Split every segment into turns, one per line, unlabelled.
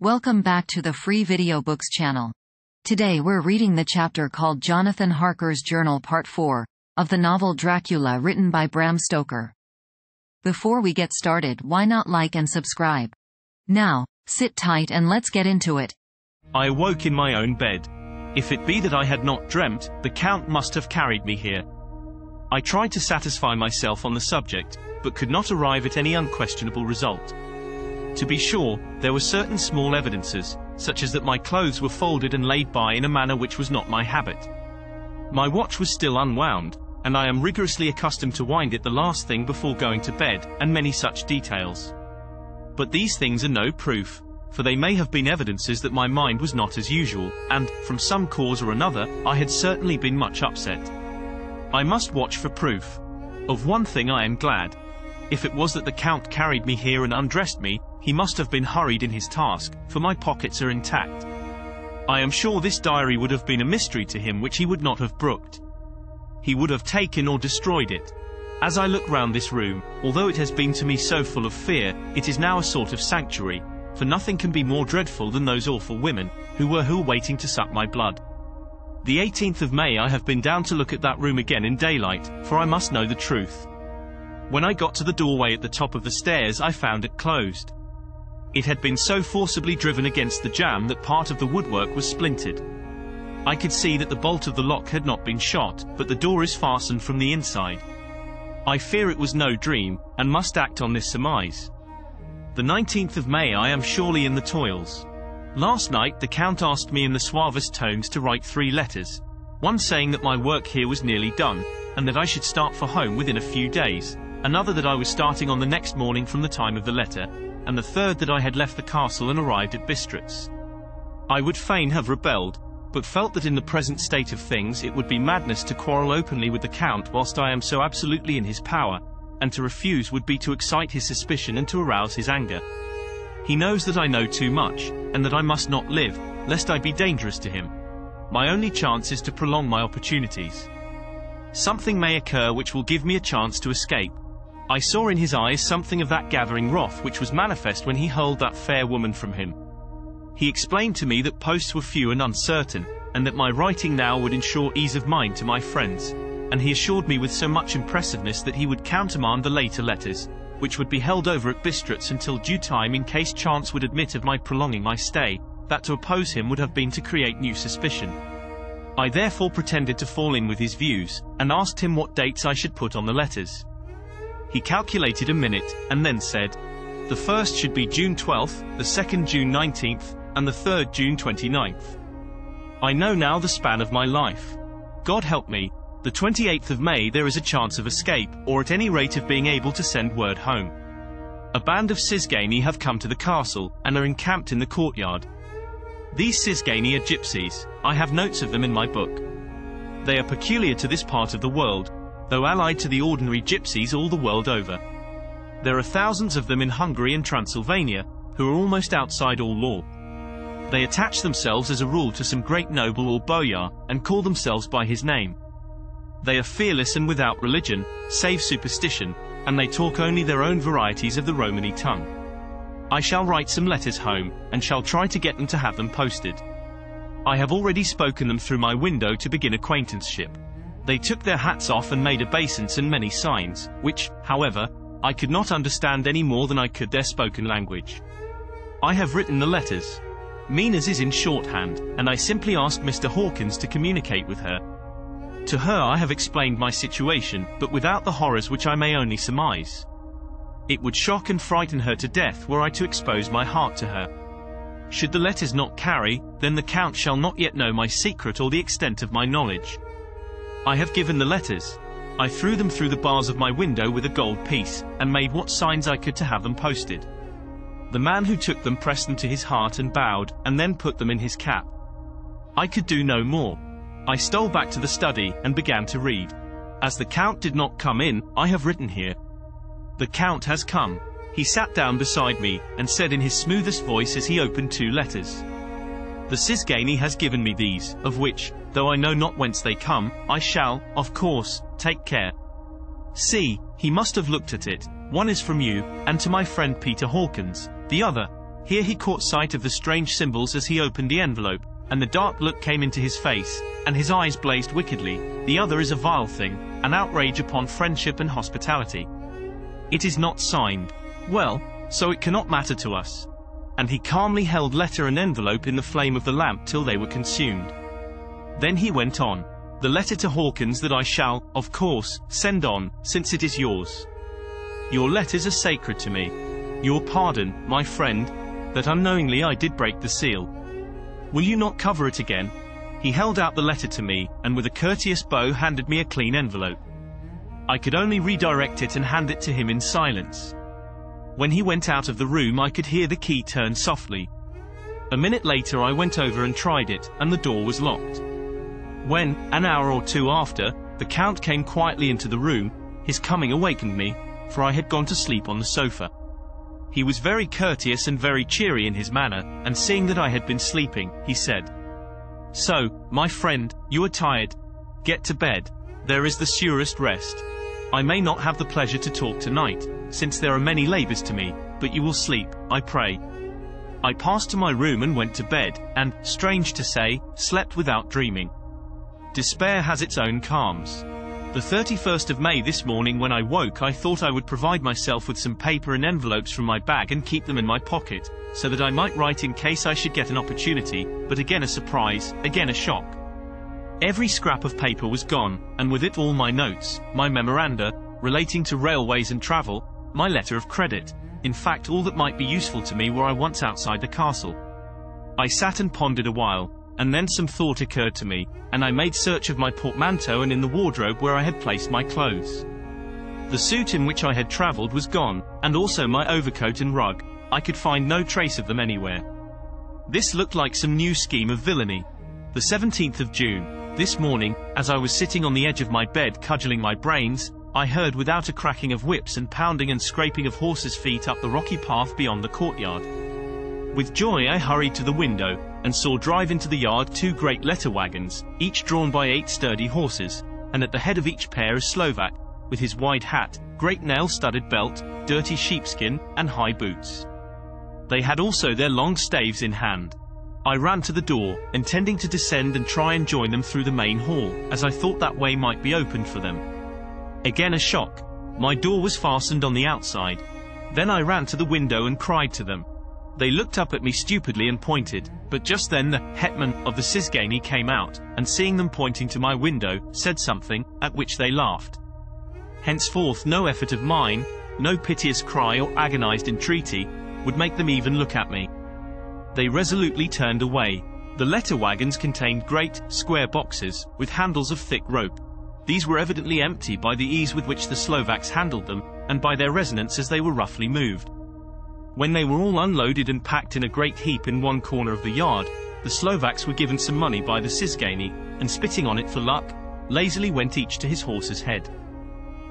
Welcome back to the Free Video Books channel. Today we're reading the chapter called Jonathan Harker's Journal Part 4, of the novel Dracula written by Bram Stoker. Before we get started, why not like and subscribe? Now, sit tight and let's get into it.
I awoke in my own bed. If it be that I had not dreamt, the Count must have carried me here. I tried to satisfy myself on the subject, but could not arrive at any unquestionable result. To be sure, there were certain small evidences, such as that my clothes were folded and laid by in a manner which was not my habit. My watch was still unwound, and I am rigorously accustomed to wind it the last thing before going to bed, and many such details. But these things are no proof, for they may have been evidences that my mind was not as usual, and, from some cause or another, I had certainly been much upset. I must watch for proof. Of one thing I am glad. If it was that the Count carried me here and undressed me, he must have been hurried in his task, for my pockets are intact. I am sure this diary would have been a mystery to him which he would not have brooked. He would have taken or destroyed it. As I look round this room, although it has been to me so full of fear, it is now a sort of sanctuary, for nothing can be more dreadful than those awful women, who were waiting to suck my blood. The 18th of May I have been down to look at that room again in daylight, for I must know the truth. When I got to the doorway at the top of the stairs I found it closed. It had been so forcibly driven against the jamb that part of the woodwork was splintered. I could see that the bolt of the lock had not been shot, but the door is fastened from the inside. I fear it was no dream, and must act on this surmise. The 19th of May I am surely in the toils. Last night the Count asked me in the suavest tones to write 3 letters, one saying that my work here was nearly done, and that I should start for home within a few days, another that I was starting on the next morning from the time of the letter, and the third that I had left the castle and arrived at Bistritz. I would fain have rebelled, but felt that in the present state of things it would be madness to quarrel openly with the Count whilst I am so absolutely in his power, and to refuse would be to excite his suspicion and to arouse his anger. He knows that I know too much, and that I must not live, lest I be dangerous to him. My only chance is to prolong my opportunities. Something may occur which will give me a chance to escape. I saw in his eyes something of that gathering wrath which was manifest when he hurled that fair woman from him. He explained to me that posts were few and uncertain, and that my writing now would ensure ease of mind to my friends, and he assured me with so much impressiveness that he would countermand the later letters, which would be held over at Bistritz until due time in case chance would admit of my prolonging my stay, that to oppose him would have been to create new suspicion. I therefore pretended to fall in with his views, and asked him what dates I should put on the letters. He calculated a minute, and then said, "The first should be June 12th, the second June 19th, and the third June 29th. I know now the span of my life. God help me, the 28th of May there is a chance of escape, or at any rate of being able to send word home. A band of Cisgani have come to the castle, and are encamped in the courtyard. These Cisgani are gypsies, I have notes of them in my book. They are peculiar to this part of the world, though allied to the ordinary gypsies all the world over. There are thousands of them in Hungary and Transylvania, who are almost outside all law. They attach themselves as a rule to some great noble or boyar, and call themselves by his name. They are fearless and without religion, save superstition, and they talk only their own varieties of the Romany tongue. I shall write some letters home, and shall try to get them to have them posted. I have already spoken them through my window to begin acquaintanceship. They took their hats off and made obeisance and many signs, which, however, I could not understand any more than I could their spoken language. I have written the letters. Mina's is in shorthand, and I simply asked Mr. Hawkins to communicate with her. To her I have explained my situation, but without the horrors which I may only surmise. It would shock and frighten her to death were I to expose my heart to her. Should the letters not carry, then the Count shall not yet know my secret or the extent of my knowledge. I have given the letters. I threw them through the bars of my window with a gold piece, and made what signs I could to have them posted. The man who took them pressed them to his heart and bowed, and then put them in his cap. I could do no more. I stole back to the study, and began to read. As the Count did not come in, I have written here. The Count has come. He sat down beside me, and said in his smoothest voice as he opened 2 letters. The Cisgani has given me these, of which, though I know not whence they come, I shall, of course, take care. See, he must have looked at it. One is from you, and to my friend Peter Hawkins. The other, Here he caught sight of the strange symbols as he opened the envelope, and the dark look came into his face, and his eyes blazed wickedly. The other is a vile thing, an outrage upon friendship and hospitality. It is not signed. Well, so it cannot matter to us. And he calmly held letter and envelope in the flame of the lamp till they were consumed. Then he went on. The letter to Hawkins that I shall, of course, send on, since it is yours. Your letters are sacred to me. Your pardon, my friend, that unknowingly I did break the seal. Will you not cover it again? He held out the letter to me, and with a courteous bow handed me a clean envelope. I could only redirect it and hand it to him in silence. When he went out of the room I could hear the key turn softly. A minute later I went over and tried it, and the door was locked. When, an hour or two after, the Count came quietly into the room, his coming awakened me, for I had gone to sleep on the sofa. He was very courteous and very cheery in his manner, and seeing that I had been sleeping, he said, "So, my friend, you are tired. Get to bed. There is the surest rest. I may not have the pleasure to talk tonight, since there are many labors to me, but you will sleep, I pray." I passed to my room and went to bed, and, strange to say, slept without dreaming. Despair has its own calms. The 31st of May this morning when I woke I thought I would provide myself with some paper and envelopes from my bag and keep them in my pocket, so that I might write in case I should get an opportunity, but again a surprise, again a shock. Every scrap of paper was gone, and with it all my notes, my memoranda, relating to railways and travel, my letter of credit, in fact all that might be useful to me were I once outside the castle. I sat and pondered a while, and then some thought occurred to me, and I made search of my portmanteau and in the wardrobe where I had placed my clothes. The suit in which I had travelled was gone, and also my overcoat and rug. I could find no trace of them anywhere. This looked like some new scheme of villainy. The 17th of June, this morning, as I was sitting on the edge of my bed cudgelling my brains, I heard without a cracking of whips and pounding and scraping of horses' feet up the rocky path beyond the courtyard. With joy I hurried to the window, and saw drive into the yard 2 great letter wagons, each drawn by 8 sturdy horses, and at the head of each pair a Slovak, with his wide hat, great nail-studded belt, dirty sheepskin, and high boots. They had also their long staves in hand. I ran to the door, intending to descend and try and join them through the main hall, as I thought that way might be opened for them. Again a shock. My door was fastened on the outside. Then I ran to the window and cried to them. They looked up at me stupidly and pointed, but just then the hetman of the Sizgani came out, and seeing them pointing to my window, said something, at which they laughed. Henceforth no effort of mine, no piteous cry or agonized entreaty, would make them even look at me. They resolutely turned away. The letter wagons contained great, square boxes, with handles of thick rope. These were evidently empty by the ease with which the Slovaks handled them, and by their resonance as they were roughly moved. When they were all unloaded and packed in a great heap in one corner of the yard, the Slovaks were given some money by the Sizgani, and spitting on it for luck, lazily went each to his horse's head.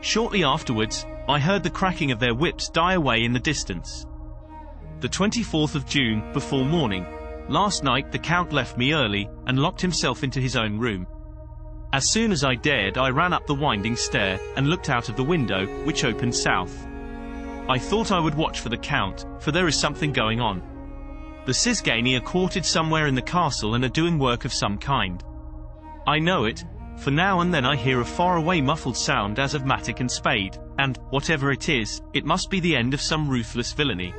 Shortly afterwards, I heard the cracking of their whips die away in the distance. The 24th of June, before morning. Last night the Count left me early, and locked himself into his own room. As soon as I dared I ran up the winding stair, and looked out of the window, which opened south. I thought I would watch for the Count, for there is something going on. The Sizgani are quartered somewhere in the castle and are doing work of some kind. I know it, for now and then I hear a far-away muffled sound as of mattock and spade, and, whatever it is, it must be the end of some ruthless villainy.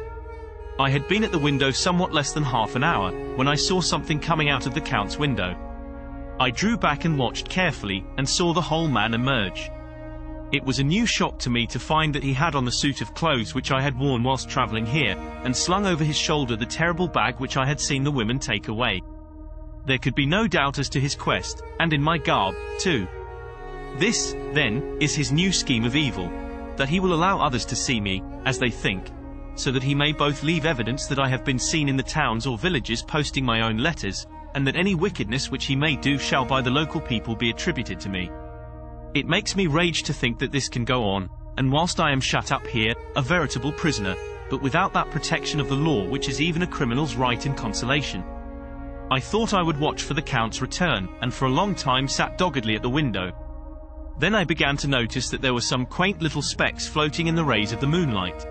I had been at the window somewhat less than half an hour, when I saw something coming out of the Count's window. I drew back and watched carefully, and saw the whole man emerge. It was a new shock to me to find that he had on the suit of clothes which I had worn whilst travelling here, and slung over his shoulder the terrible bag which I had seen the women take away. There could be no doubt as to his quest, and in my garb, too. This, then, is his new scheme of evil, that he will allow others to see me, as they think, so that he may both leave evidence that I have been seen in the towns or villages posting my own letters, and that any wickedness which he may do shall by the local people be attributed to me. It makes me rage to think that this can go on, and whilst I am shut up here, a veritable prisoner, but without that protection of the law which is even a criminal's right and consolation. I thought I would watch for the Count's return, and for a long time sat doggedly at the window. Then I began to notice that there were some quaint little specks floating in the rays of the moonlight.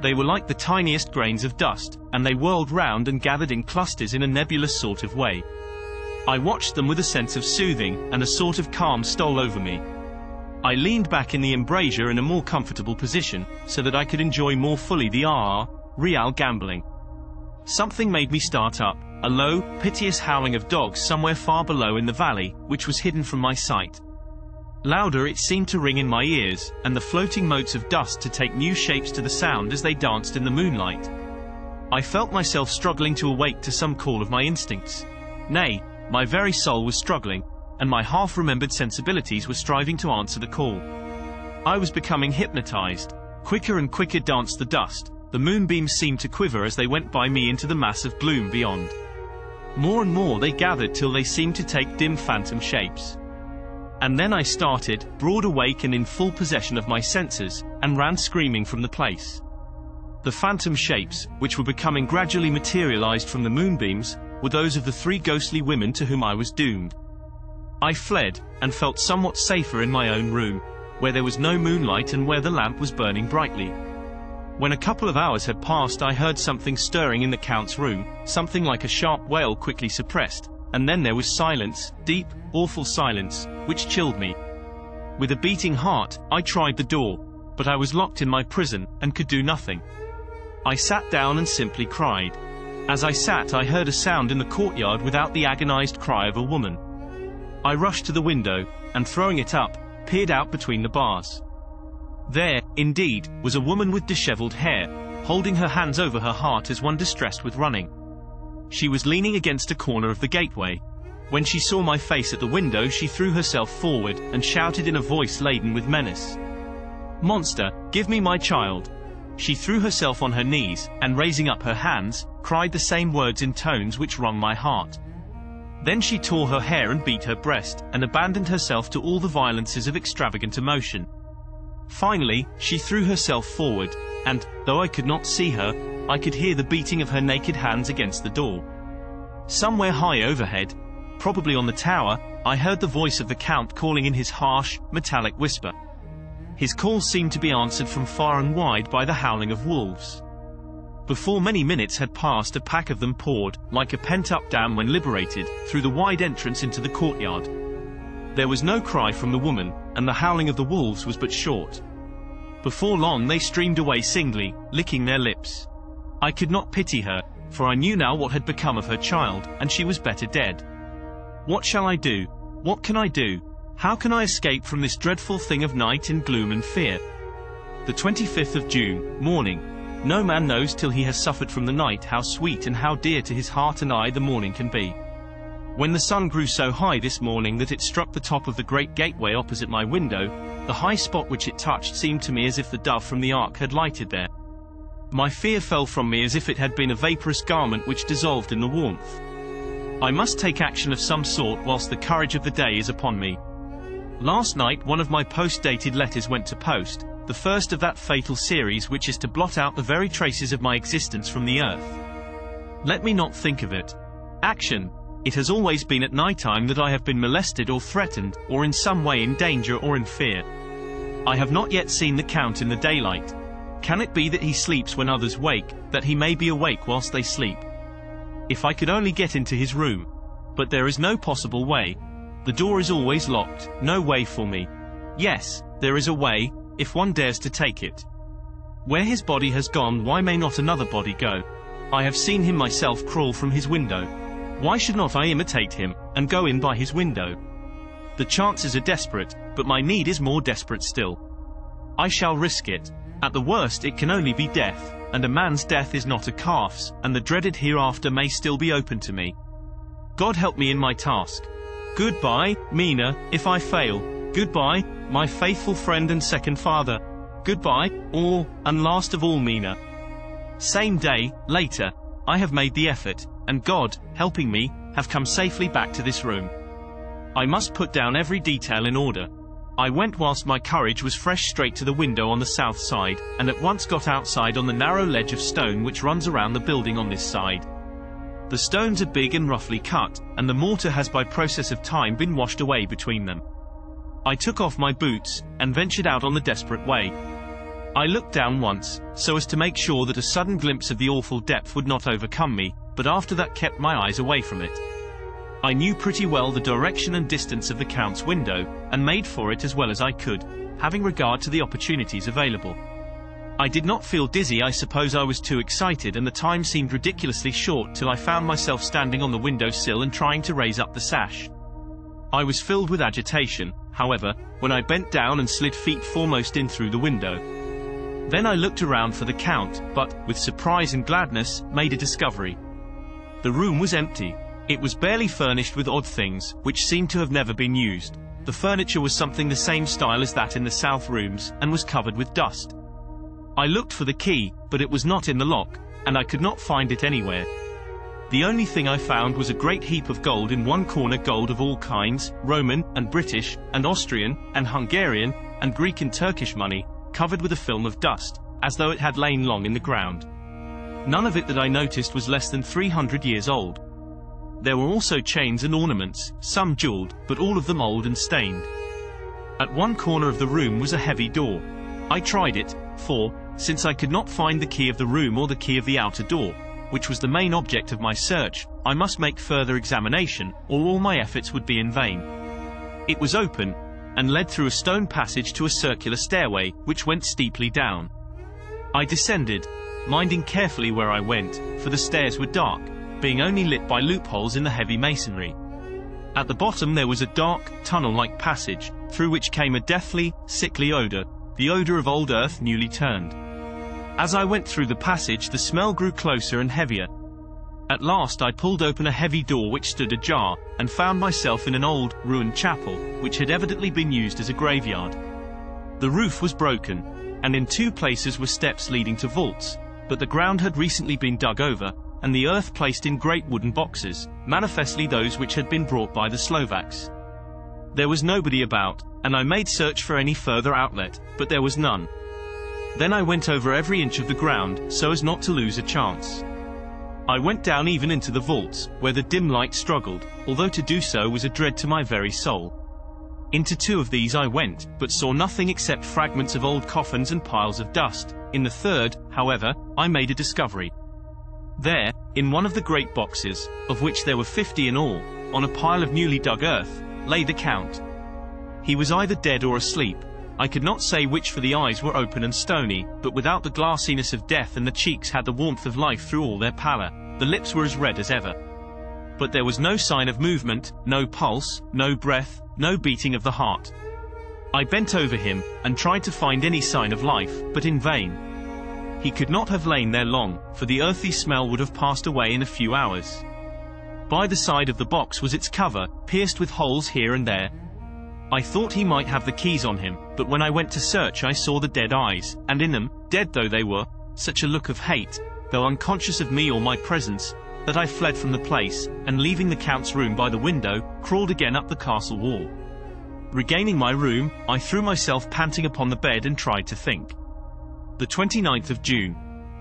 They were like the tiniest grains of dust, and they whirled round and gathered in clusters in a nebulous sort of way. I watched them with a sense of soothing, and a sort of calm stole over me. I leaned back in the embrasure in a more comfortable position, so that I could enjoy more fully the real gambling. Something made me start up, a low, piteous howling of dogs somewhere far below in the valley, which was hidden from my sight. Louder it seemed to ring in my ears, and the floating motes of dust to take new shapes to the sound as they danced in the moonlight. I felt myself struggling to awake to some call of my instincts. Nay, my very soul was struggling, and my half-remembered sensibilities were striving to answer the call. I was becoming hypnotized. Quicker and quicker danced the dust. The moonbeams seemed to quiver as they went by me into the mass of gloom beyond. More and more they gathered till they seemed to take dim phantom shapes. And then I started, broad awake and in full possession of my senses, and ran screaming from the place. The phantom shapes, which were becoming gradually materialized from the moonbeams, were those of the 3 ghostly women to whom I was doomed. I fled, and felt somewhat safer in my own room, where there was no moonlight and where the lamp was burning brightly. When a couple of hours had passed, I heard something stirring in the Count's room, something like a sharp wail quickly suppressed, and then there was silence, deep, awful silence, which chilled me. With a beating heart, I tried the door, but I was locked in my prison, and could do nothing. I sat down and simply cried. As I sat, I heard a sound in the courtyard without the agonized cry of a woman. I rushed to the window, and throwing it up, peered out between the bars. There, indeed, was a woman with disheveled hair, holding her hands over her heart as one distressed with running. She was leaning against a corner of the gateway. When she saw my face at the window, she threw herself forward, and shouted in a voice laden with menace, "Monster, give me my child!" She threw herself on her knees, and raising up her hands, cried the same words in tones which wrung my heart. Then she tore her hair and beat her breast, and abandoned herself to all the violences of extravagant emotion. Finally, she threw herself forward, and, though I could not see her, I could hear the beating of her naked hands against the door. Somewhere high overhead, probably on the tower, I heard the voice of the Count calling in his harsh, metallic whisper. His call seemed to be answered from far and wide by the howling of wolves. Before many minutes had passed, a pack of them poured, like a pent-up dam when liberated, through the wide entrance into the courtyard. There was no cry from the woman, and the howling of the wolves was but short. Before long they streamed away singly, licking their lips. I could not pity her, for I knew now what had become of her child, and she was better dead. What shall I do? What can I do? How can I escape from this dreadful thing of night in gloom and fear? The 25th of June, morning. No man knows till he has suffered from the night how sweet and how dear to his heart and eye the morning can be. When the sun grew so high this morning that it struck the top of the great gateway opposite my window, the high spot which it touched seemed to me as if the dove from the ark had lighted there. My fear fell from me as if it had been a vaporous garment which dissolved in the warmth. I must take action of some sort whilst the courage of the day is upon me. Last night one of my post-dated letters went to post, the first of that fatal series which is to blot out the very traces of my existence from the earth. Let me not think of it. Action! It has always been at night time that I have been molested or threatened, or in some way in danger or in fear. I have not yet seen the Count in the daylight. Can it be that he sleeps when others wake, that he may be awake whilst they sleep? If I could only get into his room. But there is no possible way. The door is always locked, no way for me. Yes, there is a way, if one dares to take it. Where his body has gone, why may not another body go? I have seen him myself crawl from his window. Why should not I imitate him, and go in by his window? The chances are desperate, but my need is more desperate still. I shall risk it. At the worst it can only be death, and a man's death is not a calf's, and the dreaded hereafter may still be open to me. God help me in my task. Goodbye, Mina, if I fail. Goodbye, my faithful friend and second father. Goodbye, all, and last of all, Mina. Same day, later. I have made the effort, and God, helping me, have come safely back to this room. I must put down every detail in order. I went whilst my courage was fresh straight to the window on the south side, and at once got outside on the narrow ledge of stone which runs around the building on this side. The stones are big and roughly cut, and the mortar has by process of time been washed away between them. I took off my boots, and ventured out on the desperate way. I looked down once, so as to make sure that a sudden glimpse of the awful depth would not overcome me, but after that kept my eyes away from it. I knew pretty well the direction and distance of the Count's window, and made for it as well as I could, having regard to the opportunities available. I did not feel dizzy. I suppose I was too excited, and the time seemed ridiculously short till I found myself standing on the window sill and trying to raise up the sash. I was filled with agitation, however, when I bent down and slid feet foremost in through the window. Then I looked around for the Count, but, with surprise and gladness, made a discovery. The room was empty. It was barely furnished with odd things, which seemed to have never been used. The furniture was something the same style as that in the south rooms, and was covered with dust. I looked for the key, but it was not in the lock, and I could not find it anywhere. The only thing I found was a great heap of gold in one corner, gold of all kinds, Roman, and British, and Austrian, and Hungarian, and Greek and Turkish money, covered with a film of dust, as though it had lain long in the ground. None of it that I noticed was less than 300 years old. There were also chains and ornaments, some jeweled, but all of them old and stained. At one corner of the room was a heavy door. I tried it, for, since I could not find the key of the room or the key of the outer door, which was the main object of my search, I must make further examination, or all my efforts would be in vain. It was open, and led through a stone passage to a circular stairway, which went steeply down. I descended, minding carefully where I went, for the stairs were dark, being only lit by loopholes in the heavy masonry. At the bottom there was a dark, tunnel-like passage, through which came a deathly, sickly odor, the odor of old earth newly turned. As I went through the passage, the smell grew closer and heavier. At last I pulled open a heavy door which stood ajar, and found myself in an old, ruined chapel, which had evidently been used as a graveyard. The roof was broken, and in two places were steps leading to vaults, but the ground had recently been dug over, and the earth placed in great wooden boxes, manifestly those which had been brought by the Slovaks. There was nobody about, and I made search for any further outlet, but there was none. Then I went over every inch of the ground, so as not to lose a chance. I went down even into the vaults, where the dim light struggled, although to do so was a dread to my very soul. Into two of these I went, but saw nothing except fragments of old coffins and piles of dust. In the third, however, I made a discovery. There, in one of the great boxes, of which there were 50 in all, on a pile of newly dug earth, lay the Count. He was either dead or asleep. I could not say which, for the eyes were open and stony, but without the glassiness of death, and the cheeks had the warmth of life through all their pallor. The lips were as red as ever. But there was no sign of movement, no pulse, no breath, no beating of the heart. I bent over him, and tried to find any sign of life, but in vain. He could not have lain there long, for the earthy smell would have passed away in a few hours. By the side of the box was its cover, pierced with holes here and there. I thought he might have the keys on him, but when I went to search I saw the dead eyes, and in them, dead though they were, such a look of hate, though unconscious of me or my presence, that I fled from the place, and leaving the Count's room by the window, crawled again up the castle wall. Regaining my room, I threw myself panting upon the bed and tried to think. The 29th of June.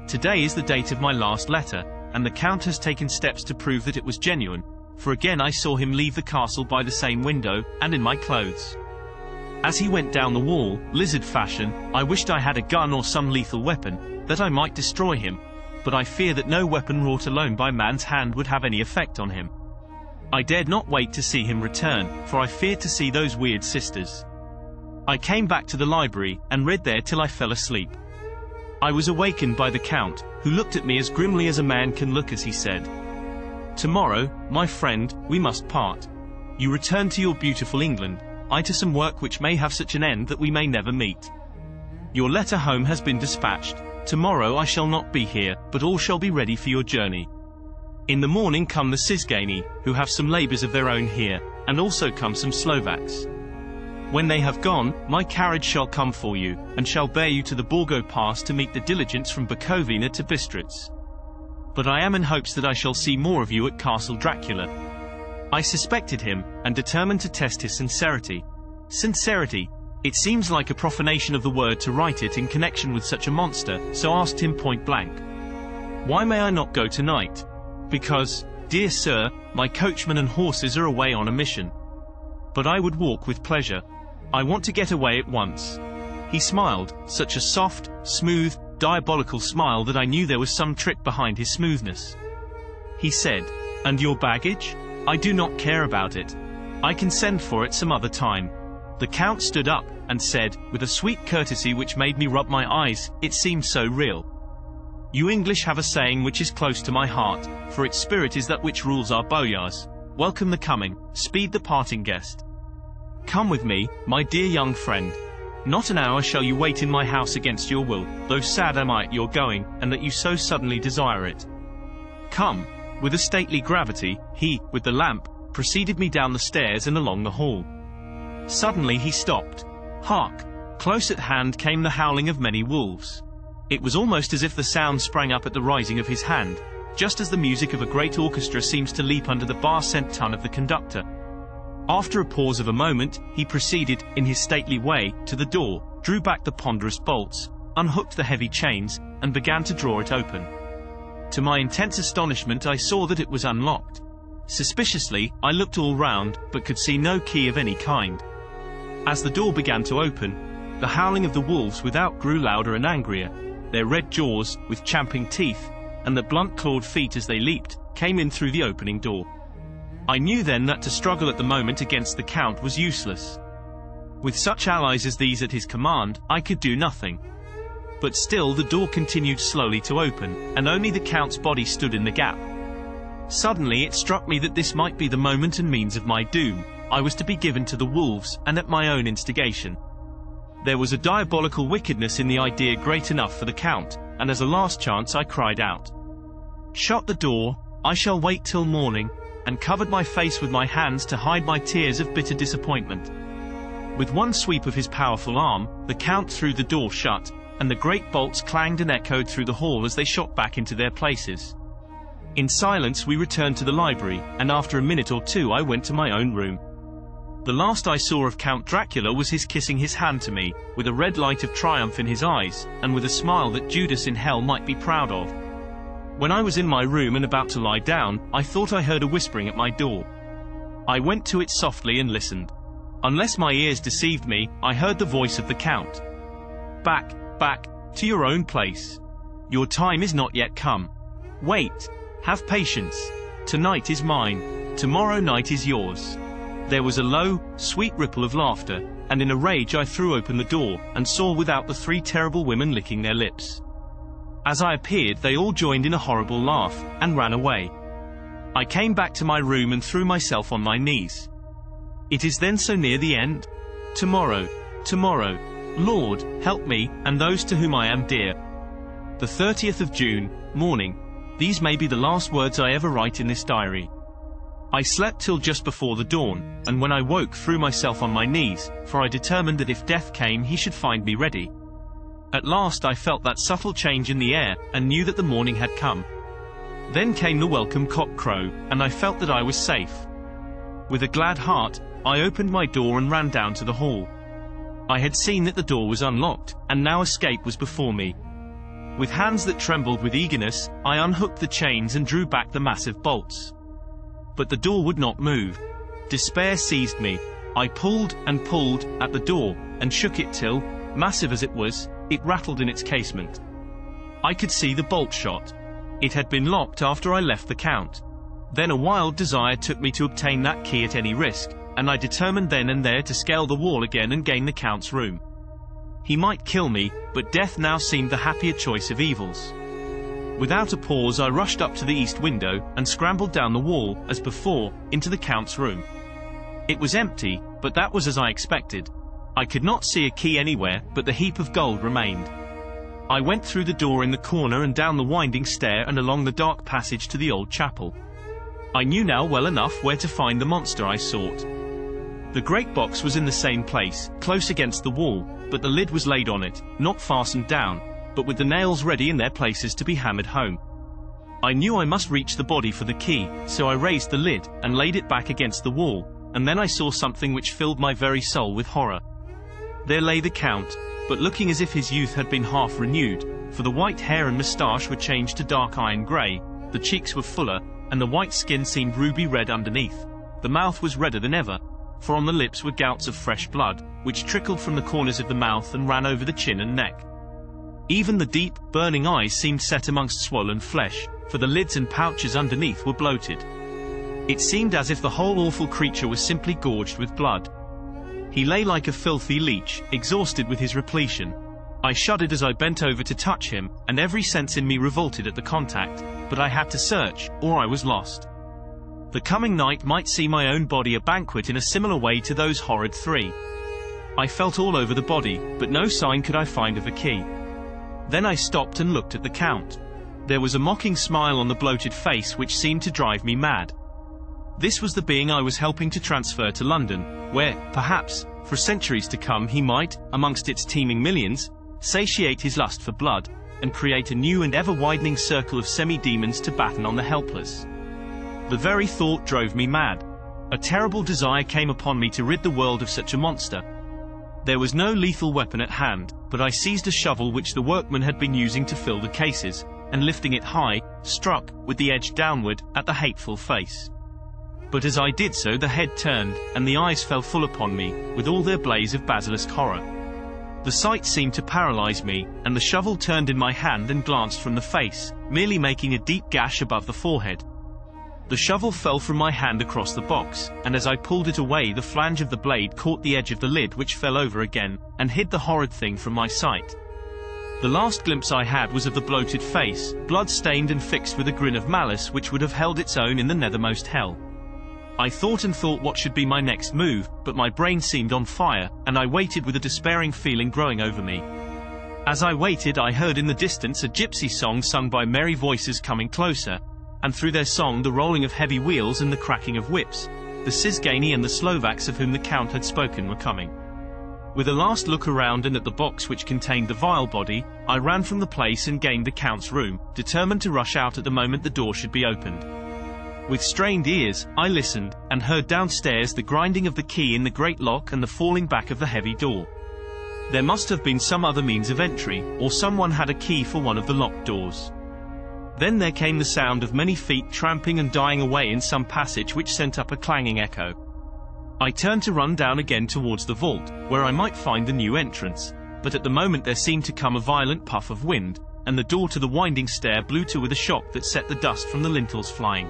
Today is the date of my last letter, and the Count has taken steps to prove that it was genuine, for again I saw him leave the castle by the same window, and in my clothes. As he went down the wall, lizard fashion, I wished I had a gun or some lethal weapon, that I might destroy him, but I fear that no weapon wrought alone by man's hand would have any effect on him. I dared not wait to see him return, for I feared to see those weird sisters. I came back to the library, and read there till I fell asleep. I was awakened by the Count, who looked at me as grimly as a man can look as he said, "Tomorrow, my friend, we must part. You return to your beautiful England, I to some work which may have such an end that we may never meet. Your letter home has been dispatched. Tomorrow I shall not be here, but all shall be ready for your journey. In the morning come the Sizgani, who have some labours of their own here, and also come some Slovaks. When they have gone, my carriage shall come for you, and shall bear you to the Borgo Pass to meet the diligence from Bukovina to Bistritz. But I am in hopes that I shall see more of you at Castle Dracula." I suspected him, and determined to test his sincerity. Sincerity? It seems like a profanation of the word to write it in connection with such a monster, so asked him point blank, "Why may I not go tonight?" "Because, dear sir, my coachman and horses are away on a mission." "But I would walk with pleasure. I want to get away at once." He smiled, such a soft, smooth, diabolical smile that I knew there was some trick behind his smoothness. He said, "And your baggage? I do not care about it. I can send for it some other time." The Count stood up, and said, with a sweet courtesy which made me rub my eyes, it seemed so real. "You English have a saying which is close to my heart, for its spirit is that which rules our boyars. Welcome the coming, speed the parting guest. Come with me, my dear young friend. Not an hour shall you wait in my house against your will, though sad am I at your going, and that you so suddenly desire it. Come." With a stately gravity, he, with the lamp, preceded me down the stairs and along the hall. Suddenly he stopped. Hark! Close at hand came the howling of many wolves. It was almost as if the sound sprang up at the rising of his hand, just as the music of a great orchestra seems to leap under the bar-sent tongue of the conductor. After a pause of a moment, he proceeded, in his stately way, to the door, drew back the ponderous bolts, unhooked the heavy chains, and began to draw it open. To my intense astonishment, I saw that it was unlocked. Suspiciously, I looked all round, but could see no key of any kind. As the door began to open, the howling of the wolves without grew louder and angrier. Their red jaws, with champing teeth, and the blunt-clawed feet as they leaped, came in through the opening door. I knew then that to struggle at the moment against the Count was useless. With such allies as these at his command, I could do nothing. But still the door continued slowly to open, and only the Count's body stood in the gap. Suddenly it struck me that this might be the moment and means of my doom. I was to be given to the wolves, and at my own instigation. There was a diabolical wickedness in the idea great enough for the Count, and as a last chance I cried out, "Shut the door, I shall wait till morning," and covered my face with my hands to hide my tears of bitter disappointment. With one sweep of his powerful arm, the Count threw the door shut, and the great bolts clanged and echoed through the hall as they shot back into their places. In silence we returned to the library, and after a minute or two I went to my own room. The last I saw of Count Dracula was his kissing his hand to me, with a red light of triumph in his eyes, and with a smile that Judas in hell might be proud of. When I was in my room and about to lie down, I thought I heard a whispering at my door. I went to it softly and listened. Unless my ears deceived me, I heard the voice of the Count. "Back, back, to your own place. Your time is not yet come. Wait. Have patience. Tonight is mine. Tomorrow night is yours." There was a low, sweet ripple of laughter, and in a rage I threw open the door, and saw without the three terrible women licking their lips. As I appeared, they all joined in a horrible laugh, and ran away. I came back to my room and threw myself on my knees. It is then so near the end? Tomorrow, tomorrow. Lord, help me, and those to whom I am dear. The 30th of June, morning. These may be the last words I ever write in this diary. I slept till just before the dawn, and when I woke threw myself on my knees, for I determined that if death came he should find me ready. At last I felt that subtle change in the air, and knew that the morning had come. Then came the welcome cock-crow, and I felt that I was safe. With a glad heart, I opened my door and ran down to the hall. I had seen that the door was unlocked, and now escape was before me. With hands that trembled with eagerness, I unhooked the chains and drew back the massive bolts. But the door would not move. Despair seized me. I pulled and pulled at the door, and shook it till, massive as it was, it rattled in its casement. I could see the bolt shot. It had been locked after I left the Count. Then a wild desire took me to obtain that key at any risk, and I determined then and there to scale the wall again and gain the Count's room. He might kill me, but death now seemed the happier choice of evils. Without a pause I rushed up to the east window, and scrambled down the wall, as before, into the Count's room. It was empty, but that was as I expected. I could not see a key anywhere, but the heap of gold remained. I went through the door in the corner and down the winding stair and along the dark passage to the old chapel. I knew now well enough where to find the monster I sought. The great box was in the same place, close against the wall, but the lid was laid on it, not fastened down, but with the nails ready in their places to be hammered home. I knew I must reach the body for the key, so I raised the lid, and laid it back against the wall, and then I saw something which filled my very soul with horror. There lay the Count, but looking as if his youth had been half renewed, for the white hair and moustache were changed to dark iron grey, the cheeks were fuller, and the white skin seemed ruby red underneath. The mouth was redder than ever, for on the lips were gouts of fresh blood, which trickled from the corners of the mouth and ran over the chin and neck. Even the deep, burning eyes seemed set amongst swollen flesh, for the lids and pouches underneath were bloated. It seemed as if the whole awful creature was simply gorged with blood. He lay like a filthy leech, exhausted with his repletion. I shuddered as I bent over to touch him, and every sense in me revolted at the contact, but I had to search, or I was lost. The coming night might see my own body a banquet in a similar way to those horrid three. I felt all over the body, but no sign could I find of a key. Then I stopped and looked at the Count. There was a mocking smile on the bloated face which seemed to drive me mad. This was the being I was helping to transfer to London, where, perhaps, for centuries to come he might, amongst its teeming millions, satiate his lust for blood, and create a new and ever-widening circle of semi-demons to batten on the helpless. The very thought drove me mad. A terrible desire came upon me to rid the world of such a monster. There was no lethal weapon at hand, but I seized a shovel which the workman had been using to fill the cases, and lifting it high, struck, with the edge downward, at the hateful face. But as I did so the head turned, and the eyes fell full upon me, with all their blaze of basilisk horror. The sight seemed to paralyze me, and the shovel turned in my hand and glanced from the face, merely making a deep gash above the forehead. The shovel fell from my hand across the box, and as I pulled it away the flange of the blade caught the edge of the lid which fell over again, and hid the horrid thing from my sight. The last glimpse I had was of the bloated face, blood-stained and fixed with a grin of malice which would have held its own in the nethermost hell. I thought and thought what should be my next move, but my brain seemed on fire, and I waited with a despairing feeling growing over me. As I waited I heard in the distance a gypsy song sung by merry voices coming closer, and through their song the rolling of heavy wheels and the cracking of whips. The Cisgani and the Slovaks of whom the Count had spoken were coming. With a last look around and at the box which contained the vile body, I ran from the place and gained the Count's room, determined to rush out at the moment the door should be opened. With strained ears, I listened, and heard downstairs the grinding of the key in the great lock and the falling back of the heavy door. There must have been some other means of entry, or someone had a key for one of the locked doors. Then there came the sound of many feet tramping and dying away in some passage which sent up a clanging echo. I turned to run down again towards the vault, where I might find the new entrance, but at the moment there seemed to come a violent puff of wind, and the door to the winding stair blew to with a shock that set the dust from the lintels flying.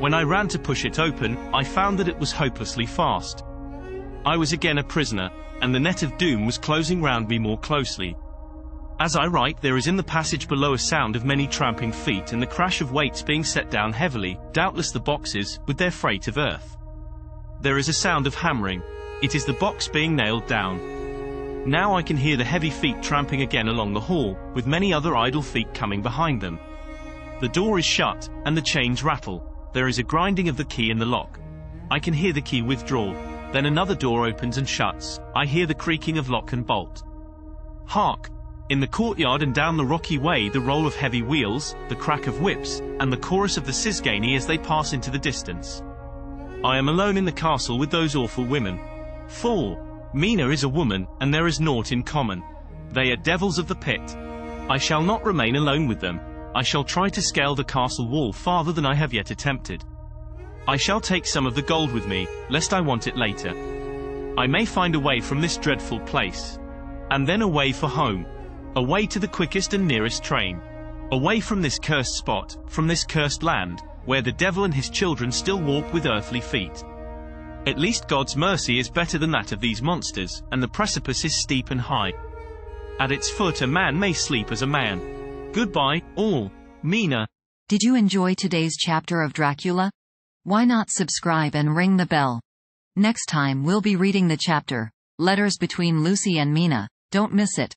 When I ran to push it open, I found that it was hopelessly fast. I was again a prisoner, and the net of doom was closing round me more closely. As I write, there is in the passage below a sound of many tramping feet and the crash of weights being set down heavily, doubtless the boxes, with their freight of earth. There is a sound of hammering. It is the box being nailed down. Now I can hear the heavy feet tramping again along the hall, with many other idle feet coming behind them. The door is shut, and the chains rattle. There is a grinding of the key in the lock. I can hear the key withdraw. Then another door opens and shuts. I hear the creaking of lock and bolt. Hark! In the courtyard and down the rocky way the roll of heavy wheels, the crack of whips, and the chorus of the Cisgani as they pass into the distance. I am alone in the castle with those awful women. For Mina is a woman, and there is naught in common. They are devils of the pit. I shall not remain alone with them. I shall try to scale the castle wall farther than I have yet attempted. I shall take some of the gold with me, lest I want it later. I may find a way from this dreadful place. And then away for home. Away to the quickest and nearest train. Away from this cursed spot, from this cursed land, where the devil and his children still walk with earthly feet. At least God's mercy is better than that of these monsters, and the precipice is steep and high. At its foot a man may sleep as a man. Goodbye, all. Mina.
Did you enjoy today's chapter of Dracula? Why not subscribe and ring the bell? Next time we'll be reading the chapter, Letters Between Lucy and Mina. Don't miss it.